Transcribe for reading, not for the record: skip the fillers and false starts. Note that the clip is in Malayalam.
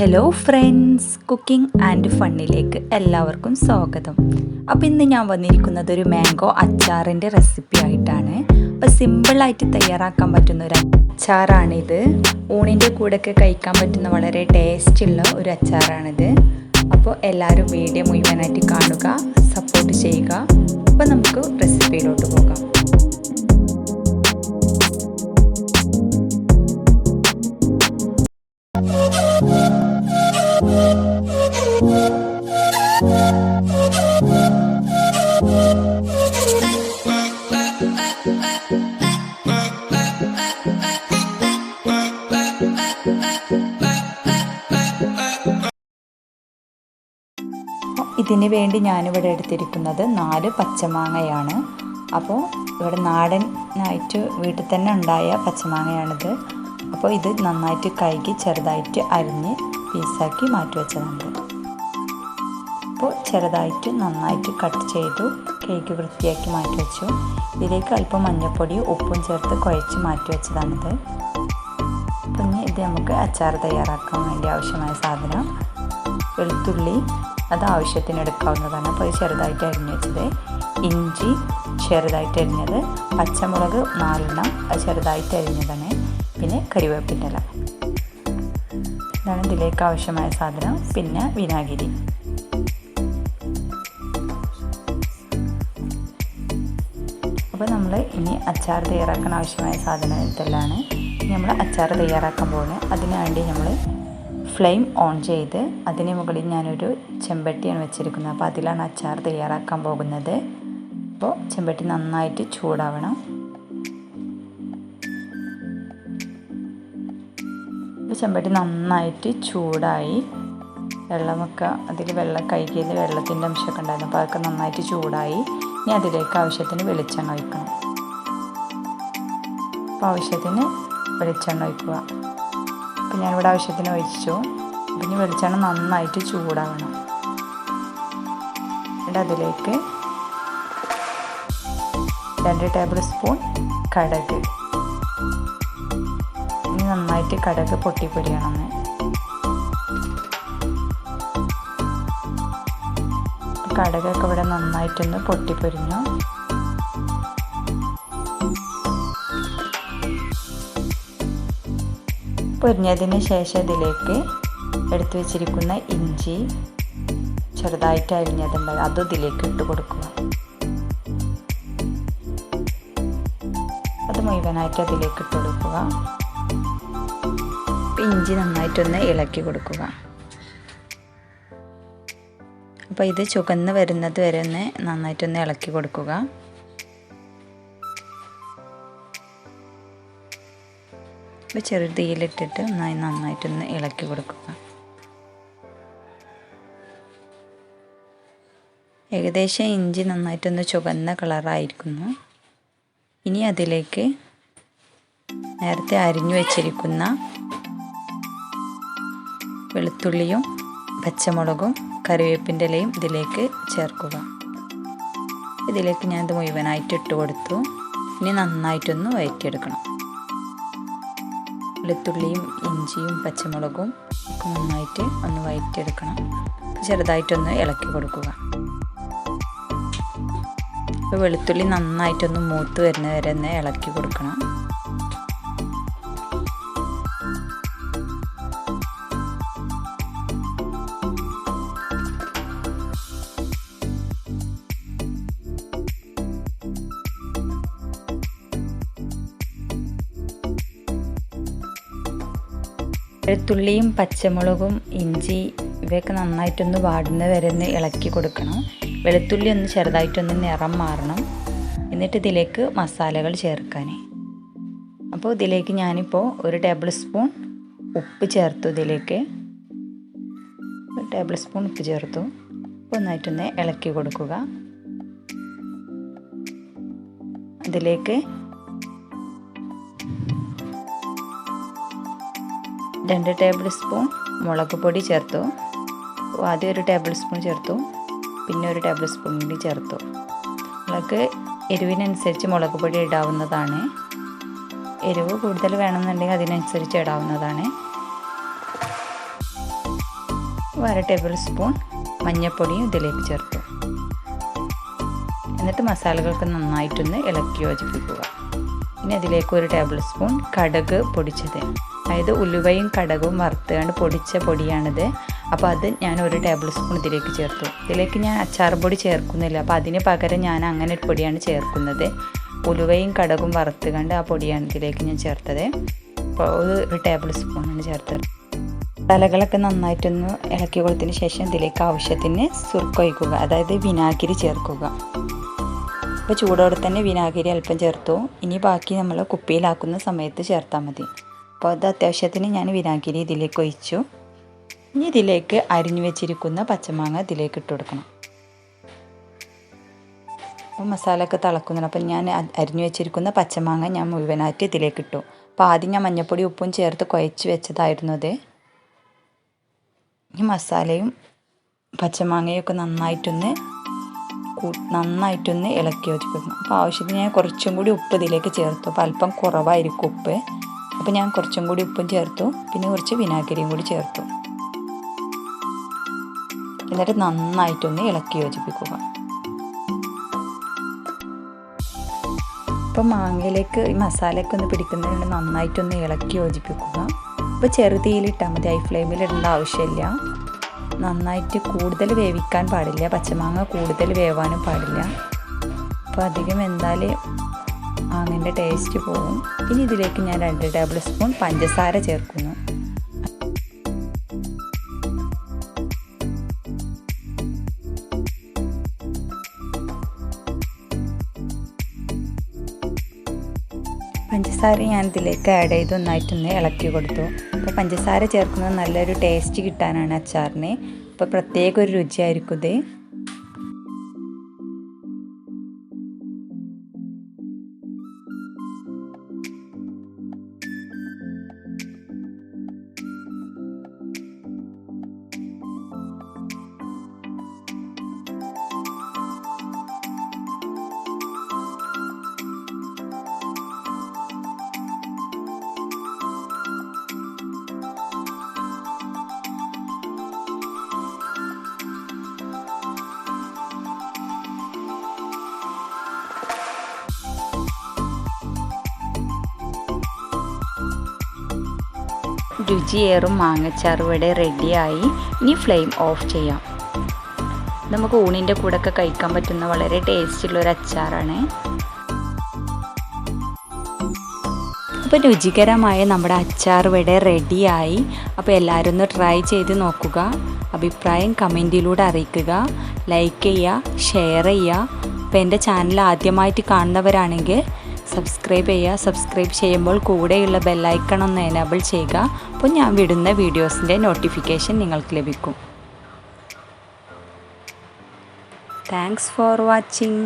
ഹലോ ഫ്രണ്ട്സ്, കുക്കിംഗ് ആൻഡ് ഫണ്ണിലേക്ക് എല്ലാവർക്കും സ്വാഗതം. അപ്പോൾ ഇന്ന് ഞാൻ വന്നിരിക്കുന്നത് ഒരു മാംഗോ അച്ചാറിൻ്റെ റെസിപ്പി ആയിട്ടാണ്. അപ്പോൾ സിമ്പിളായിട്ട് തയ്യാറാക്കാൻ പറ്റുന്ന ഒരു അച്ചാറാണിത്. ഊണിൻ്റെ കൂടെയൊക്കെ കഴിക്കാൻ പറ്റുന്ന വളരെ ടേസ്റ്റുള്ള ഒരു അച്ചാറാണിത്. അപ്പോൾ എല്ലാവരും വീഡിയോ മുഴുവനായിട്ട് കാണുക, സപ്പോർട്ട് ചെയ്യുക. അപ്പോൾ നമുക്ക് റെസിപ്പിയിലോട്ട് പോകാം. ഇതിന് വേണ്ടി ഞാനിവിടെ എടുത്തിരിക്കുന്നത് 4 പച്ചമാങ്ങയാണ്. അപ്പോൾ ഇവിടെ നാടനായിട്ട് വീട്ടിൽ തന്നെ ഉണ്ടായ പച്ചമാങ്ങയാണിത്. അപ്പോൾ ഇത് നന്നായിട്ട് കഴുകി ചെറുതായിട്ട് അരിഞ്ഞ് പീസാക്കി മാറ്റി വെച്ചതാണ്. അപ്പോൾ ചെറുതായിട്ട് നന്നായിട്ട് കട്ട് ചെയ്തു കഴുകി വൃത്തിയാക്കി മാറ്റി വെച്ചു. ഇതിലേക്ക് അല്പം മഞ്ഞൾപ്പൊടിയും ഉപ്പും ചേർത്ത് കുഴച്ച് മാറ്റി വെച്ചതാണിത്. പിന്നെ ഇത് നമുക്ക് അച്ചാർ തയ്യാറാക്കാൻ വേണ്ടി ആവശ്യമായ സാധനം വെളുത്തുള്ളി, അത് ആവശ്യത്തിന് എടുക്കാവുന്നതാണ്. അപ്പോൾ ഇത് ചെറുതായിട്ട് അരിഞ്ഞ് വെച്ചത്, ഇഞ്ചി ചെറുതായിട്ട് അരിഞ്ഞത്, പച്ചമുളക് 4 അത് ചെറുതായിട്ട് അരിഞ്ഞതാണ്, പിന്നെ കരിവേപ്പിൻ്റെ ഇല. ഇതാണ് ഇതിലേക്ക് ആവശ്യമായ സാധനം. പിന്നെ വിനാഗിരി. അപ്പോൾ നമ്മൾ ഇനി അച്ചാർ തയ്യാറാക്കാൻ ആവശ്യമായ സാധനം ഇതെല്ലാം നമ്മൾ അച്ചാർ തയ്യാറാക്കാൻ പോകുന്നത്. അതിനു വേണ്ടി നമ്മൾ ഫ്ലെയിം ഓൺ ചെയ്ത് അതിന് മുകളിൽ ഞാനൊരു ചെമ്പട്ടിയാണ് വെച്ചിരിക്കുന്നത്. അപ്പോൾ അതിലാണ് അച്ചാർ തയ്യാറാക്കാൻ പോകുന്നത്. അപ്പോൾ ചെമ്പട്ടി നന്നായിട്ട് ചൂടാവണം. അപ്പോൾ ചെമ്പട്ടി നന്നായിട്ട് ചൂടായി, വെള്ളമൊക്കെ അതിൽ കഴുകിയത് വെള്ളത്തിൻ്റെ അംശമൊക്കെ ഉണ്ടായിരുന്നു. അപ്പോൾ അതൊക്കെ നന്നായിട്ട് ചൂടായി. ഇനി അതിലേക്ക് ആവശ്യത്തിന് വെളിച്ചെണ്ണ ഒഴിക്കണം. അപ്പോൾ ആവശ്യത്തിന് വെളിച്ചെണ്ണ ഒഴിക്കുക. അപ്പോൾ ഞാനിവിടെ ആവശ്യത്തിന് ഒഴിച്ചു. പിന്നെ വെളിച്ചെണ്ണ നന്നായിട്ട് ചൂടാവണം. എന്നിട്ട് അതിലേക്ക് 2 ടേബിൾ സ്പൂൺ കടുക്. ഇനി നന്നായിട്ട് കടുക് പൊട്ടിപ്പൊരിയണം. കടുകൊക്കെ ഇവിടെ നന്നായിട്ടൊന്ന് പൊട്ടിപ്പൊരിഞ്ഞു. പൊരിഞ്ഞതിന് ശേഷം ഇതിലേക്ക് എടുത്തു വെച്ചിരിക്കുന്ന ഇഞ്ചി ചെറുതായിട്ട് അരിഞ്ഞതുണ്ട്, അതും ഇതിലേക്ക് ഇട്ട് കൊടുക്കുക. അത് മുഴുവനായിട്ട് അതിലേക്ക് ഇട്ട് കൊടുക്കുക. ഇഞ്ചി നന്നായിട്ടൊന്ന് ഇളക്കി കൊടുക്കുക. അപ്പോൾ ഇത് ചുവന്ന് വരുന്നത് വരെ ഒന്ന് നന്നായിട്ടൊന്ന് ഇളക്കി കൊടുക്കുക. അപ്പോൾ ചെറു തീയിലിട്ടിട്ട് നന്നായിട്ടൊന്ന് ഇളക്കി കൊടുക്കുക. ഏകദേശം ഇഞ്ചി നന്നായിട്ടൊന്ന് ചുവന്ന കളറായിരിക്കുന്നു. ഇനി അതിലേക്ക് നേരത്തെ അരിഞ്ഞു വെച്ചിരിക്കുന്ന വെളുത്തുള്ളിയും പച്ചമുളകും കറിവേപ്പിൻ്റെ ഇലയും ഇതിലേക്ക് ചേർക്കുക. ഇതിലേക്ക് ഞാനത് മുഴുവനായിട്ട് ഇട്ട് കൊടുത്തു. ഇനി നന്നായിട്ടൊന്ന് വഴറ്റിയെടുക്കണം. വെളുത്തുള്ളിയും ഇഞ്ചിയും പച്ചമുളകും ഒക്കെ നന്നായിട്ട് ഒന്ന് വഴറ്റിയെടുക്കണം. ചെറുതായിട്ടൊന്ന് ഇളക്കി കൊടുക്കുക. അപ്പോൾ വെളുത്തുള്ളി നന്നായിട്ടൊന്ന് മൂത്ത് വരുന്ന വരെ ഒന്ന് ഇളക്കി കൊടുക്കണം. വെളുത്തുള്ളിയും പച്ചമുളകും ഇഞ്ചി ഇവയൊക്കെ നന്നായിട്ടൊന്ന് വാടുന്ന വരെ ഒന്ന് ഇളക്കി കൊടുക്കണം. വെളുത്തുള്ളി ഒന്ന് ചെറുതായിട്ടൊന്ന് നിറം മാറണം. എന്നിട്ട് ഇതിലേക്ക് മസാലകൾ ചേർക്കാൻ. അപ്പോൾ ഇതിലേക്ക് ഞാനിപ്പോൾ 1 ടേബിൾ സ്പൂൺ ഉപ്പ് ചേർത്തു. ഇതിലേക്ക് 1 ടേബിൾ സ്പൂൺ ഉപ്പ് ചേർത്തു. ഒന്നായിട്ടൊന്ന് ഇളക്കി കൊടുക്കുക. അതിലേക്ക് 2 ടേബിൾ സ്പൂൺ മുളക് പൊടി ചേർത്തു. ആദ്യം 1 ടേബിൾ സ്പൂൺ ചേർത്തു, പിന്നെ 1 ടേബിൾ സ്പൂൺ കൂടി ചേർത്തു. നിങ്ങൾക്ക് എരിവിനനുസരിച്ച് മുളക് പൊടി ഇടാവുന്നതാണ്. എരിവ് കൂടുതൽ വേണമെന്നുണ്ടെങ്കിൽ അതിനനുസരിച്ച് ഇടാവുന്നതാണ്. 1 ടേബിൾ സ്പൂൺ മഞ്ഞൾപ്പൊടിയും ഇതിലേക്ക് ചേർത്തു. എന്നിട്ട് മസാലകൾക്ക് നന്നായിട്ടൊന്ന് ഇളക്കി യോജിപ്പിക്കുക. ഇനി അതിലേക്ക് 1 ടേബിൾ സ്പൂൺ കടുക് പൊടിച്ചത്, അതായത് ഉലുവയും കടുകും വറുത്തുകൊണ്ട് പൊടിച്ച പൊടിയാണിത്. അപ്പോൾ അത് ഞാൻ 1 ടേബിൾ സ്പൂൺ ഇതിലേക്ക് ചേർത്തു. ഇതിലേക്ക് ഞാൻ അച്ചാർ പൊടി ചേർക്കുന്നില്ല, അപ്പോൾ അതിന് പകരം ഞാൻ അങ്ങനെ ഒരു പൊടിയാണ് ചേർക്കുന്നത്. ഉലുവയും കടുകും വറുത്തുകൊണ്ട് ആ പൊടിയാണ് ഇതിലേക്ക് ഞാൻ ചേർത്തത്. അപ്പോൾ 1 ടേബിൾ സ്പൂണാണ് ചേർത്തത്. മസാലകളൊക്കെ നന്നായിട്ടൊന്ന് ഇളക്കി കൊടുത്തതിന് ശേഷം ഇതിലേക്ക് ആവശ്യത്തിന് സുർക്ക ഒഴിക്കുക, അതായത് വിനാഗിരി ചേർക്കുക. അപ്പോൾ ചൂടോടെ തന്നെ വിനാഗിരി അല്പം ചേർത്തു. ഇനി ബാക്കി നമ്മൾ കുപ്പിയിലാക്കുന്ന സമയത്ത് ചേർത്താൽ മതി. അപ്പോൾ അത് അത്യാവശ്യത്തിന് ഞാൻ വിനാഗിരി ഇതിലേക്ക് ഒഴിച്ചു. ഇനി ഇതിലേക്ക് അരിഞ്ഞു വെച്ചിരിക്കുന്ന പച്ചമാങ്ങ ഇതിലേക്ക് ഇട്ട് കൊടുക്കണം. അപ്പോൾ മസാല ഒക്കെ തിളക്കുന്നുണ്ട്. അപ്പം ഞാൻ അരിഞ്ഞു വെച്ചിരിക്കുന്ന പച്ചമാങ്ങ ഞാൻ മുഴുവനായിട്ട് ഇതിലേക്ക് ഇട്ടു. അപ്പോൾ ആദ്യം ഞാൻ മഞ്ഞൾപ്പൊടി ഉപ്പും ചേർത്ത് കുഴച്ച് വെച്ചതായിരുന്നു അത്. ഈ മസാലയും പച്ചമാങ്ങയും ഒക്കെ നന്നായിട്ടൊന്ന് ഇളക്കി യോജിപ്പിക്കണം. അപ്പോൾ ആവശ്യത്തിന് ഞാൻ കുറച്ചും കൂടി ഉപ്പ് ഇതിലേക്ക് ചേർത്തു. അപ്പോൾ അല്പം കുറവായിരിക്കും ഉപ്പ്, അപ്പോൾ ഞാൻ കുറച്ചും കൂടി ഉപ്പും ചേർത്തു. പിന്നെ കുറച്ച് വിനാഗിരിയും കൂടി ചേർത്തു. എന്നിട്ട് നന്നായിട്ടൊന്ന് ഇളക്കി യോജിപ്പിക്കുക. അപ്പോൾ മാങ്ങയിലേക്ക് ഈ മസാലയൊക്കെ ഒന്ന് പിടിക്കുന്നതിന് നന്നായിട്ടൊന്ന് ഇളക്കി യോജിപ്പിക്കുക. അപ്പോൾ ചെറുതീയിലിട്ടാൽ മതി, ഹൈ ഫ്ലെയിമിൽ ഇടേണ്ട ആവശ്യമില്ല. നന്നായിട്ട് കൂടുതൽ വേവിക്കാൻ പാടില്ല, പച്ചമാങ്ങ കൂടുതൽ വേവാനും പാടില്ല. അപ്പോൾ അധികം വെന്താൽ മാങ്ങൻ്റെ ടേസ്റ്റ് പോകും. ഇനി ഇതിലേക്ക് ഞാൻ 2 ടേബിൾ സ്പൂൺ പഞ്ചസാര ചേർക്കുന്നു. പഞ്ചസാര ഞാൻ ഇതിലേക്ക് ആഡ് ചെയ്ത് ഒന്നായിട്ടൊന്ന് ഇളക്കി കൊടുത്തു. അപ്പോൾ പഞ്ചസാര ചേർക്കുന്നത് നല്ലൊരു ടേസ്റ്റ് കിട്ടാനാണ് അച്ചാറിന്. അപ്പോൾ പ്രത്യേക ഒരു രുചിയായിരിക്കും ഇത്. രുചിയേറും മാങ്ങച്ചാർ ഇവിടെ റെഡിയായി. ഇനി ഫ്ലെയിം ഓഫ് ചെയ്യാം. നമുക്ക് ഊണിൻ്റെ കൂടെയൊക്കെ കഴിക്കാൻ പറ്റുന്ന വളരെ ടേസ്റ്റുള്ളൊരു അച്ചാറാണ്. അപ്പോൾ രുചികരമായ നമ്മുടെ അച്ചാർ ഇവിടെ റെഡിയായി. അപ്പോൾ എല്ലാവരും ഒന്ന് ട്രൈ ചെയ്ത് നോക്കുക. അഭിപ്രായം കമൻറ്റിലൂടെ അറിയിക്കുക. ലൈക്ക് ചെയ്യുക, ഷെയർ ചെയ്യുക. അപ്പോൾ എൻ്റെ ചാനൽ ആദ്യമായിട്ട് കാണുന്നവരാണെങ്കിൽ സബ്സ്ക്രൈബ് ചെയ്യുക. സബ്സ്ക്രൈബ് ചെയ്യുമ്പോൾ കൂടെയുള്ള ബെല്ലൈക്കൺ ഒന്ന് എനേബിൾ ചെയ്യുക. അപ്പോൾ ഞാൻ വിടുന്ന വീഡിയോസിൻ്റെ നോട്ടിഫിക്കേഷൻ നിങ്ങൾക്ക് ലഭിക്കും. Thanks for watching.